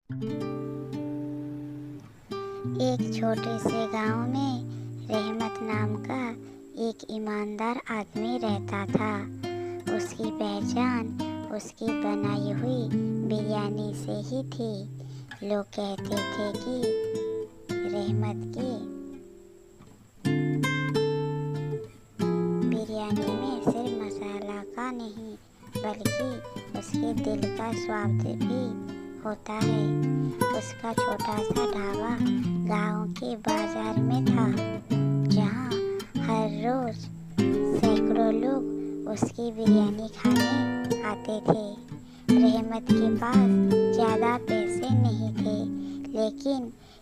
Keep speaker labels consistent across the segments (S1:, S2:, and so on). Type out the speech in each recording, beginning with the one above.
S1: एक छोटे से गांव में रहमत नाम का एक ईमानदार आदमी रहता था। उसकी पहचान उसकी बनाई हुई बिरयानी से ही थी। लोग कहते थे कि रहमत की बिरयानी में सिर्फ मसाला का नहीं बल्कि उसके दिल का स्वाद भी होता है। उसका छोटा सा ढाबा गांव के बाजार में था, जहां हर रोज सैकड़ों लोग उसकी बिरयानी खाने आते थे। रहमत के पास ज़्यादा पैसे नहीं थे, लेकिन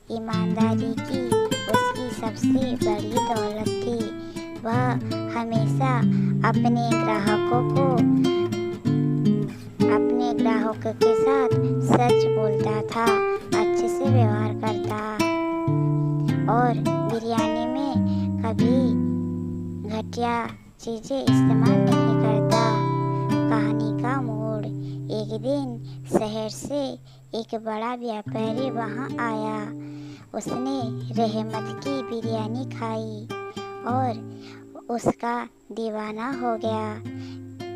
S1: ईमानदारी की उसकी सबसे बड़ी दौलत थी। वह हमेशा अपने ग्राहकों के साथ सच बोलता था, अच्छे से व्यवहार करता और बिरयानी में कभी घटिया चीज़ें इस्तेमाल नहीं करता। कहानी का मोड़। एक दिन शहर से एक बड़ा व्यापारी वहां आया। उसने रहमत की बिरयानी खाई और उसका दीवाना हो गया।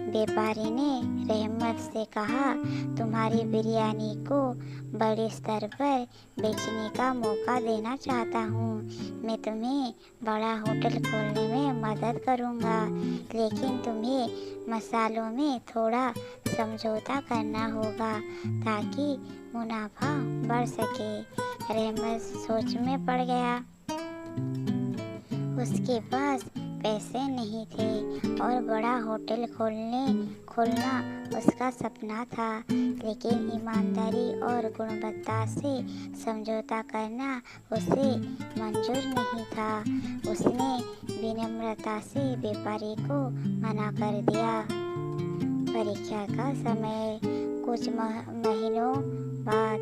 S1: व्यापारी ने रहमत से कहा, तुम्हारी बिरयानी को बड़े स्तर पर बेचने का मौका देना चाहता हूँ। मैं तुम्हें बड़ा होटल खोलने में मदद करूँगा, लेकिन तुम्हें मसालों में थोड़ा समझौता करना होगा ताकि मुनाफा बढ़ सके। रहमत सोच में पड़ गया। उसके पास पैसे नहीं थे और बड़ा होटल खोलना उसका सपना था, लेकिन ईमानदारी और गुणवत्ता से समझौता करना उसे मंजूर नहीं था। उसने विनम्रता से व्यापारी को मना कर दिया। परीक्षा का समय। कुछ महीनों बाद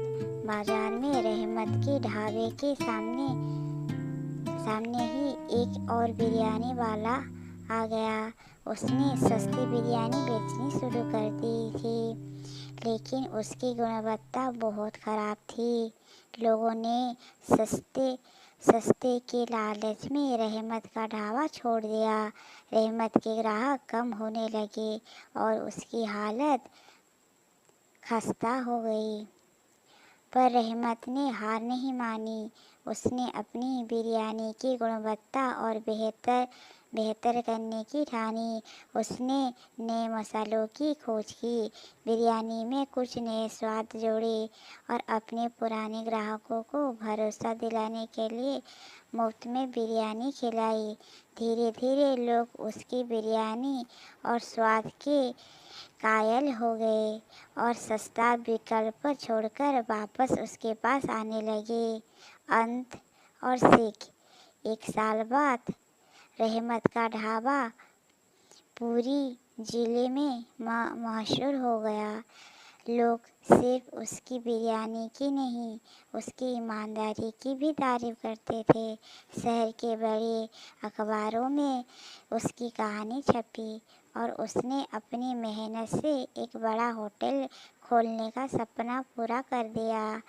S1: बाजार में रहमत के ढाबे के सामने ही एक और बिरयानी वाला आ गया। उसने सस्ती बिरयानी बेचनी शुरू कर दी थी, लेकिन उसकी गुणवत्ता बहुत खराब थी। लोगों ने सस्ते के लालच में रहमत का ढाबा छोड़ दिया। रहमत के ग्राहक कम होने लगे और उसकी हालत खस्ता हो गई। पर रहमत ने हार नहीं मानी। उसने अपनी बिरयानी की गुणवत्ता और बेहतर करने की ठानी। उसने नए मसालों की खोज की, बिरयानी में कुछ नए स्वाद जोड़े और अपने पुराने ग्राहकों को भरोसा दिलाने के लिए मुफ्त में बिरयानी खिलाई। धीरे धीरे लोग उसकी बिरयानी और स्वाद के कायल हो गए और सस्ता विकल्प छोड़कर वापस उसके पास आने लगे। अंत और सीख। एक साल बाद रहमत का ढाबा पूरी जिले में मशहूर हो गया। लोग सिर्फ उसकी बिरयानी की नहीं, उसकी ईमानदारी की भी तारीफ करते थे। शहर के बड़े अखबारों में उसकी कहानी छपी और उसने अपनी मेहनत से एक बड़ा होटल खोलने का सपना पूरा कर दिया,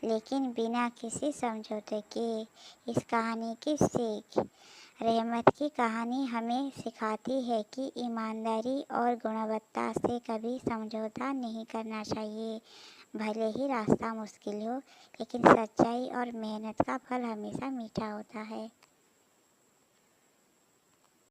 S1: लेकिन बिना किसी समझौते के। इस कहानी की सीख। रहमत की कहानी हमें सिखाती है कि ईमानदारी और गुणवत्ता से कभी समझौता नहीं करना चाहिए। भले ही रास्ता मुश्किल हो, लेकिन सच्चाई और मेहनत का फल हमेशा मीठा होता है।